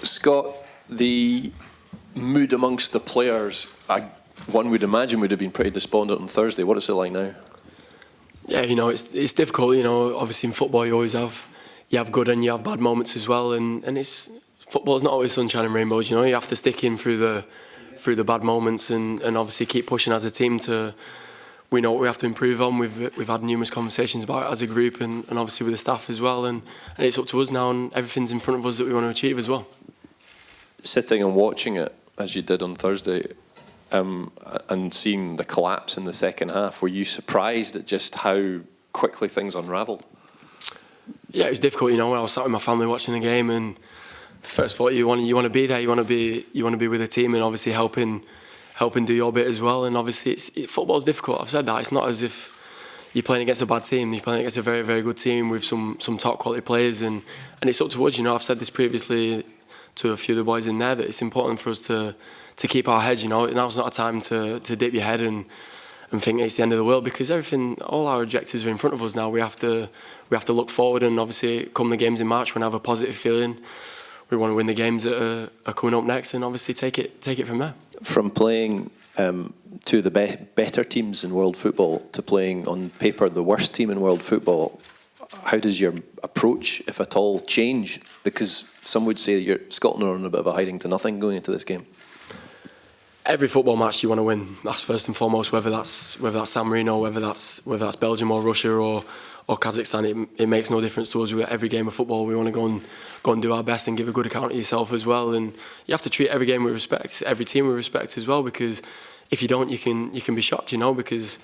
Scott, the mood amongst the players, one would imagine would have been pretty despondent on Thursday. What is it like now? Yeah, it's difficult. Obviously in football you have good and you have bad moments as well, and football's not always sunshine and rainbows. You have to stick in through the bad moments and obviously keep pushing as a team to. We know what we have to improve on. We've had numerous conversations about it as a group and obviously with the staff as well, and it's up to us now, and everything's in front of us that we want to achieve as well. Sitting and watching it as you did on Thursday, and seeing the collapse in the second half, were you surprised at just how quickly things unravelled? Yeah, it was difficult. When I was sat with my family watching the game, and first thought you want to be there, you want to be with the team, and obviously helping do your bit as well. And obviously football's difficult. I've said that. It's not as if you're playing against a bad team. You're playing against a very, very good team with some top quality players, and it's up to us. I've said this previously to a few of the boys in there, that it's important for us to keep our heads. Now's not a time to dip your head and think it's the end of the world, because all our objectives are in front of us now. We have to look forward, and obviously come the games in March, we have a positive feeling. We want to win the games that are coming up next, and obviously take it from there. From playing two of the better teams in world football to playing on paper the worst team in world football, how does your approach, if at all, change? Because some would say Scotland are on a bit of a hiding to nothing going into this game. Every football match you want to win. That's first and foremost. Whether that's San Marino, whether that's Belgium or Russia or Kazakhstan, it makes no difference to us. Every game of football, we want to go and do our best and give a good account of yourself as well. And you have to treat every game with respect, every team with respect as well. Because if you don't, you can be shocked. Because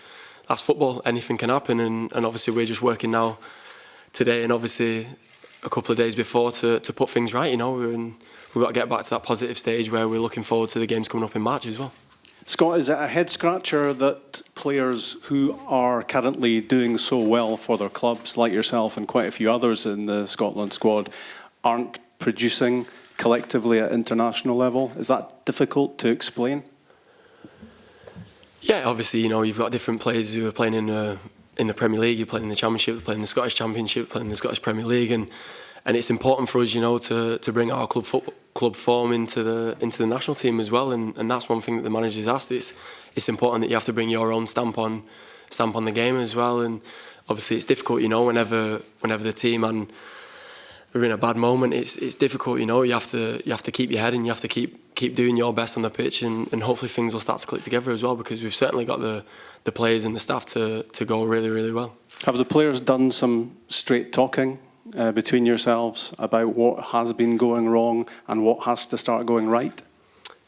that's football. Anything can happen. And obviously we're just working now today and obviously a couple of days before to put things right. We've got to get back to that positive stage where we're looking forward to the games coming up in March as well. Scott, is it a head scratcher that players who are currently doing so well for their clubs, like yourself and quite a few others in the Scotland squad, aren't producing collectively at international level? Is that difficult to explain? Yeah, obviously, you've got different players who are playing in the Premier League, you're playing in the Championship, you're playing in the Scottish Championship, playing in the Scottish Premier League, and it's important for us, to bring our club form into the national team as well, and that's one thing that the manager's asked. It's important that you have to bring your own stamp on the game as well, and obviously it's difficult, whenever the team and are in a bad moment, it's difficult, you have to keep your head and you have to keep doing your best on the pitch, and hopefully things will start to click together as well, because we've certainly got the players and the staff to go really, really well. Have the players done some straight talking between yourselves about what has been going wrong and what has to start going right?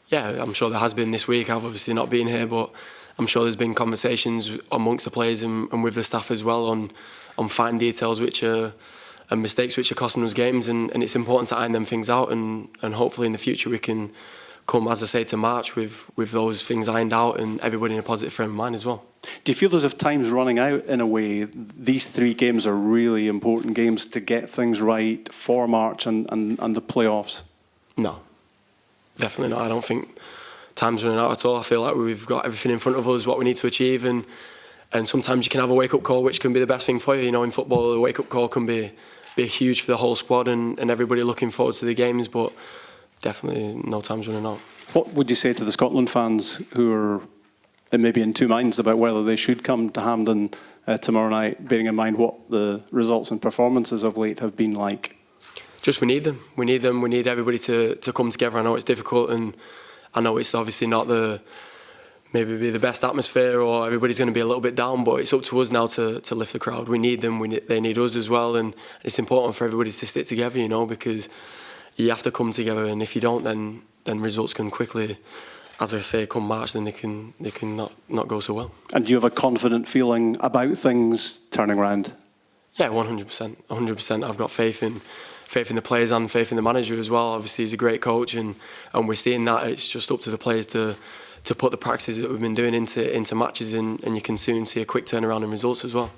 Yeah, I'm sure there has been this week. I've obviously not been here, but I'm sure there's been conversations amongst the players and with the staff as well on fine details and mistakes which are costing us games, and it's important to iron them things out, and hopefully in the future we can come, as I say, to March with those things ironed out and everybody in a positive frame of mind as well. Do you feel as if time's running out in a way? These 3 games are really important games to get things right for March and the playoffs. No, definitely not. I don't think time's running out at all. I feel like we've got everything in front of us, what we need to achieve, and sometimes you can have a wake-up call which can be the best thing for you. In football, a wake-up call can be huge for the whole squad and everybody looking forward to the games, but definitely no time's running out. What would you say to the Scotland fans who are maybe in two minds about whether they should come to Hampden tomorrow night, bearing in mind what the results and performances of late have been like? Just we need them. We need everybody to come together. I know it's difficult, and I know it's obviously not maybe the best atmosphere, or everybody's going to be a little bit down, but it's up to us now to lift the crowd. We need them, they need us as well, and it's important for everybody to stick together, because you have to come together, and if you don't, then results can quickly, as I say, come March, then they can not go so well. And do you have a confident feeling about things turning around? Yeah, 100%. I've got faith in the players and faith in the manager as well. Obviously, he's a great coach, and we're seeing that. It's just up to the players to put the practices that we've been doing into matches, and you can soon see a quick turnaround in results as well.